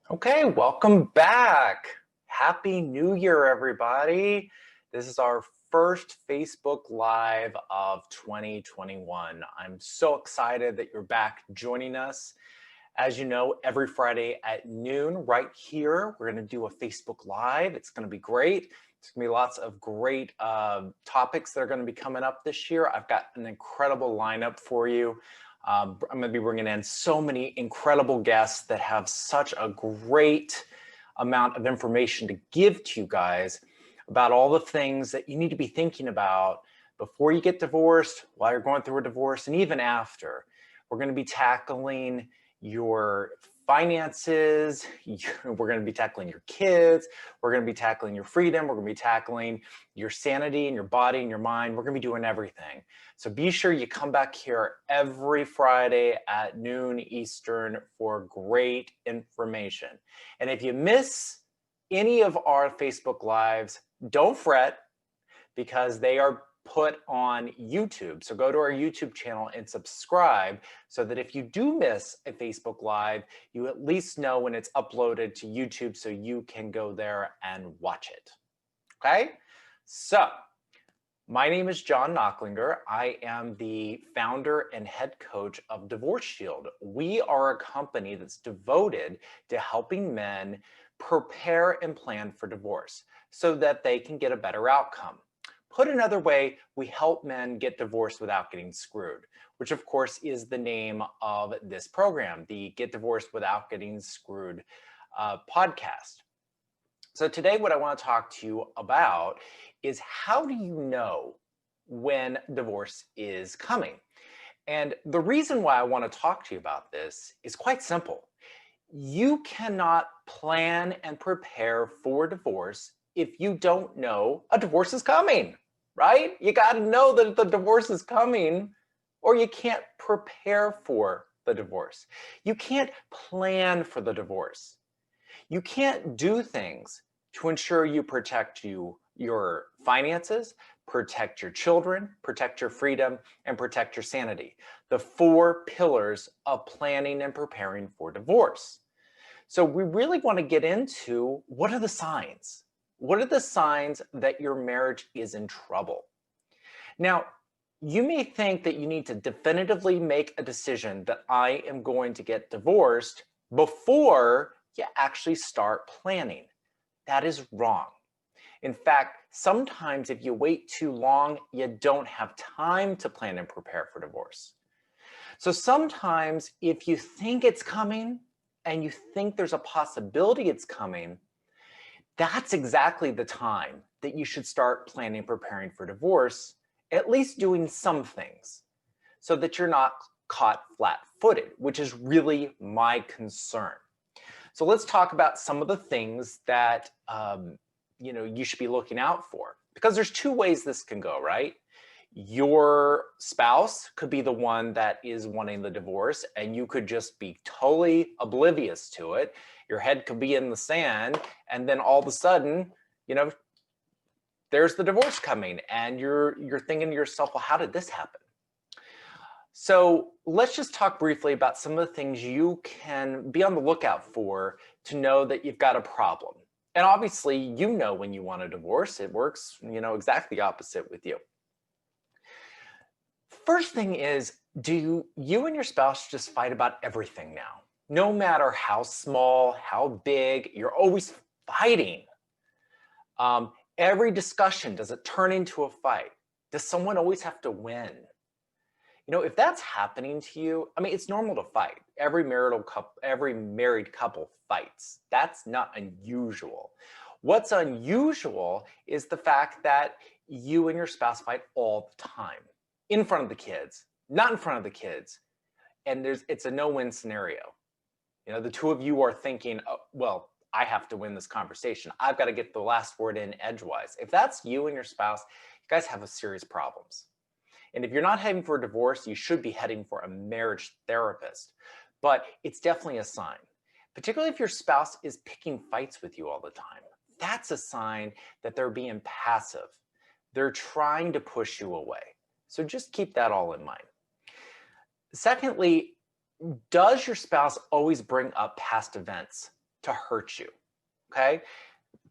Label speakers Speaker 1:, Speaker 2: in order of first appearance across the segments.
Speaker 1: Okay, welcome back. Happy New Year, everybody. This is our first Facebook Live of 2021. I'm so excited that you're back joining us. As you know, every Friday at noon, right here, we're going to do a Facebook Live. It's going to be great. There's going to be lots of great topics that are going to be coming up this year. I've got an incredible lineup for you. I'm going to be bringing in so many incredible guests that have such a great amount of information to give to you guys about all the things that you need to be thinking about before you get divorced, while you're going through a divorce, and even after. We're going to be tackling your finances, we're going to be tackling your kids, we're going to be tackling your freedom, we're going to be tackling your sanity and your body and your mind. We're going to be doing everything. So be sure you come back here every Friday at noon Eastern for great information. And if you miss any of our Facebook Lives, don't fret, because they are put on YouTube. So go to our YouTube channel and subscribe so that if you do miss a Facebook Live, you at least know when it's uploaded to YouTube so you can go there and watch it. Okay? So my name is John Knocklinger. I am the founder and head coach of Divorce Shield. We are a company that's devoted to helping men prepare and plan for divorce so that they can get a better outcome. Put another way, we help men get divorced without getting screwed, which of course is the name of this program, the Get Divorced Without Getting Screwed podcast. So today what I want to talk to you about is, how do you know when divorce is coming? And the reason why I want to talk to you about this is quite simple. You cannot plan and prepare for divorce if you don't know a divorce is coming, right? You got to know that the divorce is coming, or you can't prepare for the divorce. You can't plan for the divorce. You can't do things to ensure you protect your finances, protect your children, protect your freedom, and protect your sanity. The 4 pillars of planning and preparing for divorce. So we really want to get into, what are the signs? What are the signs that your marriage is in trouble? Now, you may think that you need to definitively make a decision that I am going to get divorced before you actually start planning. That is wrong. In fact, sometimes if you wait too long, you don't have time to plan and prepare for divorce. So sometimes if you think it's coming and you think there's a possibility it's coming, that's exactly the time that you should start planning and preparing for divorce, at least doing some things, so that you're not caught flat-footed, which is really my concern. So let's talk about some of the things that you should be looking out for, because there's 2 ways this can go, right? Your spouse could be the one that is wanting the divorce, and you could just be totally oblivious to it. Your head could be in the sand, and then all of a sudden, there's the divorce coming, and you're thinking to yourself, well, how did this happen? So let's just talk briefly about some of the things you can be on the lookout for to know that you've got a problem. And obviously, when you want a divorce, it works, exactly the opposite with you. First thing is, do you and your spouse just fight about everything now? No matter how small, how big, you're always fighting. Every discussion, does it turn into a fight? Does someone always have to win? If that's happening to you, it's normal to fight. Every married couple fights. That's not unusual. What's unusual is the fact that you and your spouse fight all the time, in front of the kids, not in front of the kids. And it's a no-win scenario. The 2 of you are thinking, oh, well, I have to win this conversation. I've got to get the last word in edgewise. If that's you and your spouse, you guys have serious problems. And if you're not heading for a divorce, you should be heading for a marriage therapist. But it's definitely a sign, particularly if your spouse is picking fights with you all the time. That's a sign that they're being passive. They're trying to push you away. So just keep that all in mind. Secondly, does your spouse always bring up past events to hurt you, okay?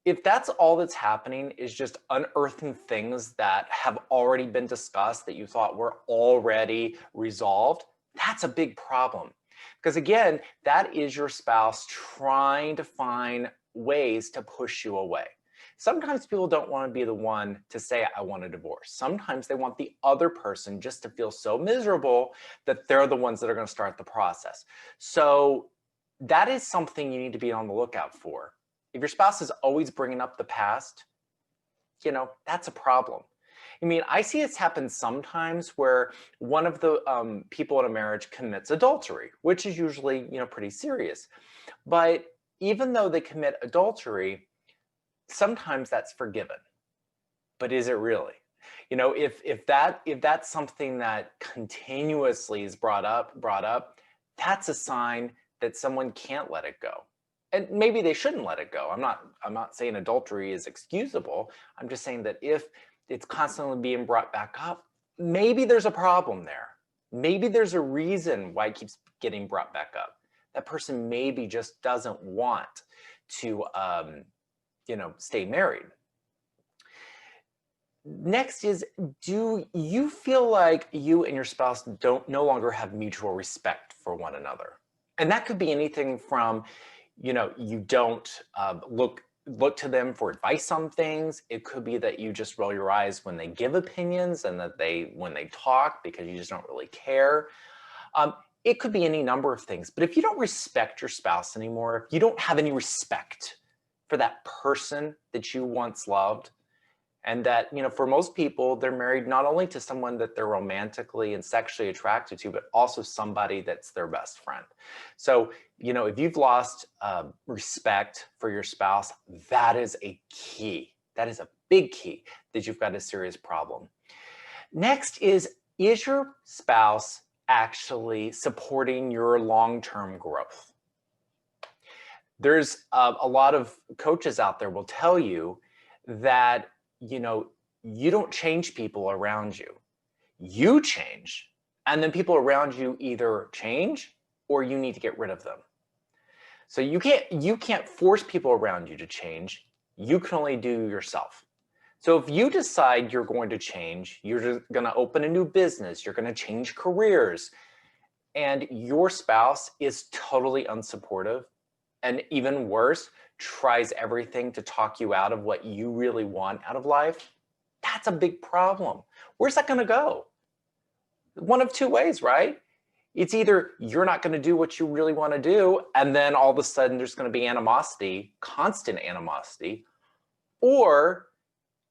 Speaker 1: If that's all that's happening is just unearthing things that have already been discussed that you thought were already resolved, that's a big problem. Because again, that is your spouse trying to find ways to push you away. Sometimes people don't want to be the one to say, I want a divorce. Sometimes they want the other person just to feel so miserable that they're the ones that are going to start the process. So that is something you need to be on the lookout for. If your spouse is always bringing up the past, that's a problem. I mean, I see this happen sometimes where one of the people in a marriage commits adultery, which is usually, pretty serious. But even though they commit adultery, sometimes that's forgiven. But is it really? If that's something that continuously is brought up, that's a sign that someone can't let it go. And maybe they shouldn't let it go. I'm not saying adultery is excusable. I'm just saying that if it's constantly being brought back up, maybe there's a problem there. Maybe there's a reason why it keeps getting brought back up. That person maybe just doesn't want to, stay married. Next is, do you feel like you and your spouse no longer have mutual respect for one another? And that could be anything from, you don't look to them for advice on things. It could be that you just roll your eyes when they give opinions and that when they talk because you just don't really care. It could be any number of things. But if you don't respect your spouse anymore, if you don't have any respect for that person that you once loved, and that, for most people, they're married not only to someone that they're romantically and sexually attracted to, but also somebody that's their best friend. So, if you've lost respect for your spouse, that is a key. That is a big key that you've got a serious problem. Next is your spouse actually supporting your long-term growth? There's a lot of coaches out there will tell you that you don't change people around you. You change, and then people around you either change or you need to get rid of them. So you can't force people around you to change. You can only do yourself. So if you decide you're going to change, you're just going to open a new business, you're going to change careers, and your spouse is totally unsupportive, and even worse, tries everything to talk you out of what you really want out of life, that's a big problem. Where's that going to go? One of two ways, right? It's either you're not going to do what you really want to do, and then all of a sudden there's going to be animosity, constant animosity, or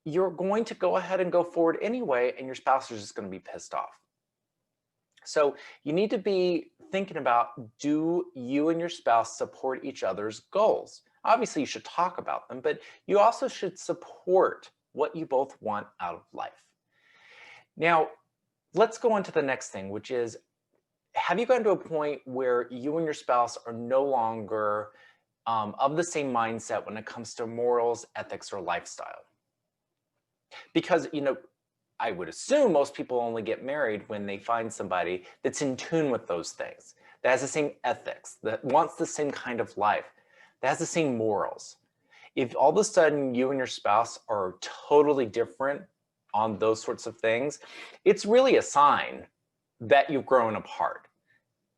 Speaker 1: you're going to go ahead and go forward anyway, and your spouse is just going to be pissed off. So you need to be thinking about, do you and your spouse support each other's goals? Obviously, you should talk about them, but you also should support what you both want out of life. Now, let's go on to the next thing, which is, have you gotten to a point where you and your spouse are no longer of the same mindset when it comes to morals, ethics, or lifestyle? Because, I would assume most people only get married when they find somebody that's in tune with those things, that has the same ethics, that wants the same kind of life, that has the same morals. If all of a sudden you and your spouse are totally different on those sorts of things, it's really a sign that you've grown apart.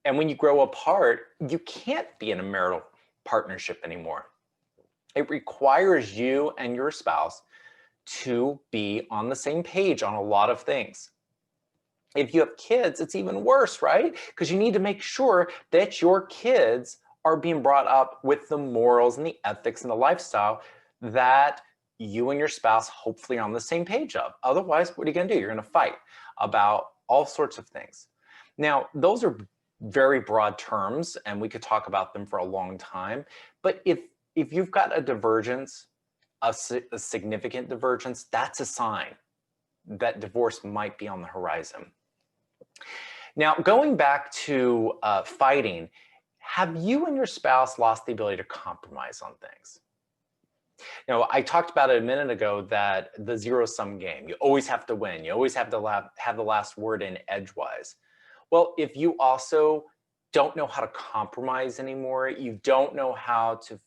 Speaker 1: And when you grow apart, you can't be in a marital partnership anymore. It requires you and your spouse to be on the same page on a lot of things. If you have kids, it's even worse, right? Because you need to make sure that your kids are being brought up with the morals and the ethics and the lifestyle that you and your spouse hopefully are on the same page of. Otherwise, what are you going to do? You're going to fight about all sorts of things. Now, those are very broad terms, and we could talk about them for a long time. But if you've got a divergence, a significant divergence, that's a sign that divorce might be on the horizon. Now, going back to fighting, have you and your spouse lost the ability to compromise on things? I talked about it a minute ago, that the zero-sum game, you always have to win. You always have to have the last word in edgewise. Well, if you also don't know how to compromise anymore, you don't know how to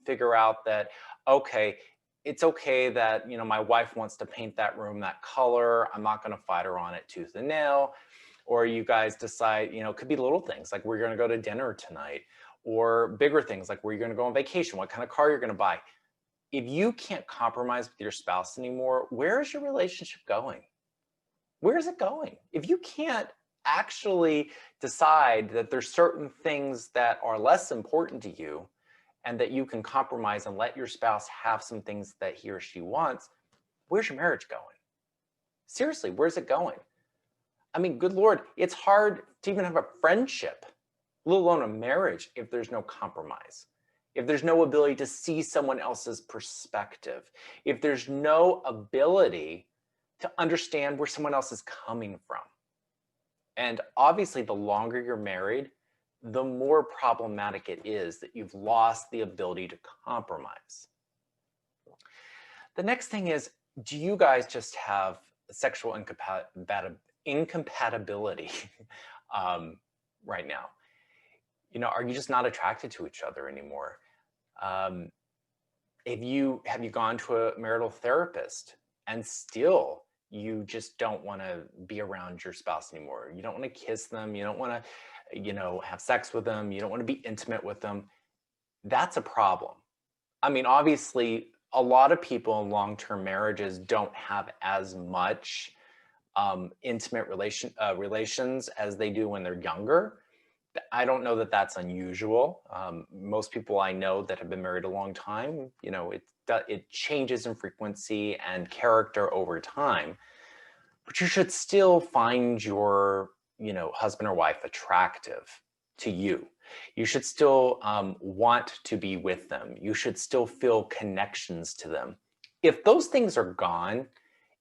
Speaker 1: figure out that, okay, it's okay that, my wife wants to paint that room that color. I'm not going to fight her on it tooth and nail. Or you guys decide, it could be little things like we're going to go to dinner tonight, or bigger things like where you're going to go on vacation, what kind of car you're going to buy. If you can't compromise with your spouse anymore, where is your relationship going? Where is it going? If you can't actually decide that there's certain things that are less important to you and that you can compromise and let your spouse have some things that he or she wants, where's your marriage going? Seriously, where's it going? I mean, good Lord, it's hard to even have a friendship, let alone a marriage, if there's no compromise, if there's no ability to see someone else's perspective, if there's no ability to understand where someone else is coming from. And obviously, the longer you're married, the more problematic it is that you've lost the ability to compromise. The next thing is, do you guys just have sexual incompatibility right now? Are you just not attracted to each other anymore? Have you gone to a marital therapist and still you just don't want to be around your spouse anymore? You don't want to kiss them. You don't want to, have sex with them. You don't want to be intimate with them. That's a problem. I mean, obviously, a lot of people in long-term marriages don't have as much intimate relations as they do when they're younger. I don't know that that's unusual. Most people I know that have been married a long time, it changes in frequency and character over time. But you should still find your, husband or wife attractive to you. You should still want to be with them. You should still feel connections to them. If those things are gone,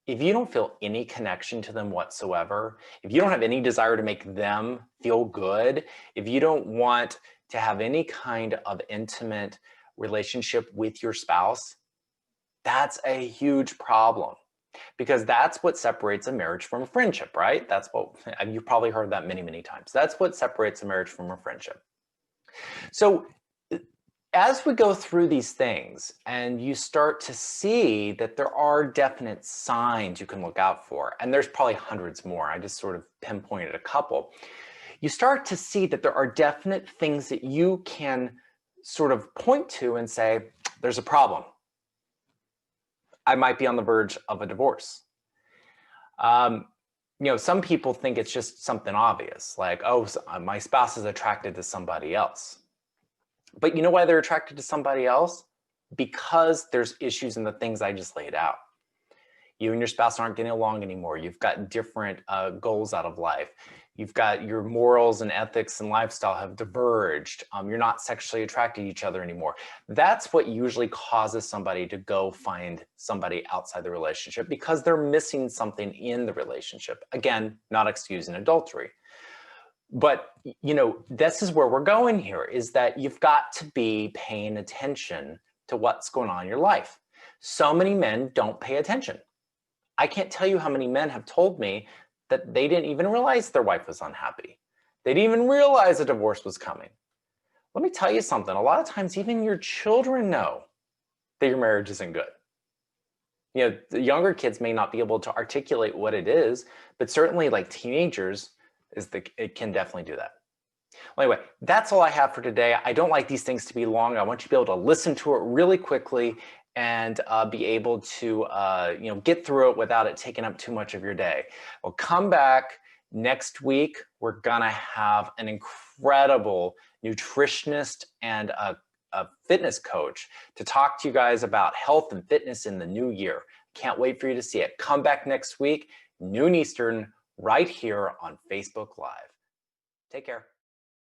Speaker 1: if you don't feel any connection to them whatsoever, if you don't have any desire to make them feel good, if you don't want to have any kind of intimate relationship with your spouse, that's a huge problem, because that's what separates a marriage from a friendship, right? That's what, you've probably heard that many, many times. That's what separates a marriage from a friendship. So as we go through these things and you start to see that there are definite signs you can look out for, and there's probably hundreds more, I just sort of pinpointed a couple, you start to see that there are definite things that you can sort of point to and say, there's a problem. I might be on the verge of a divorce. Some people think it's just something obvious, like, oh, my spouse is attracted to somebody else. But you know why they're attracted to somebody else? Because there's issues in the things I just laid out. You and your spouse aren't getting along anymore. You've got different goals out of life. You've got your morals and ethics and lifestyle have diverged. You're not sexually attracted to each other anymore. That's what usually causes somebody to go find somebody outside the relationship, because they're missing something in the relationship. Again, not excusing adultery. But, this is where we're going here, is that you've got to be paying attention to what's going on in your life. So many men don't pay attention. I can't tell you how many men have told me that they didn't even realize their wife was unhappy. They didn't even realize a divorce was coming. Let me tell you something. A lot of times, even your children know that your marriage isn't good. The younger kids may not be able to articulate what it is, but certainly like teenagers, it can definitely do that. Well, anyway, that's all I have for today. I don't like these things to be long. I want you to be able to listen to it really quickly and be able to get through it without it taking up too much of your day. Well, come back next week. We're gonna have an incredible nutritionist and a fitness coach to talk to you guys about health and fitness in the new year. Can't wait for you to see it. Come back next week, noon Eastern, right here on Facebook Live. Take care.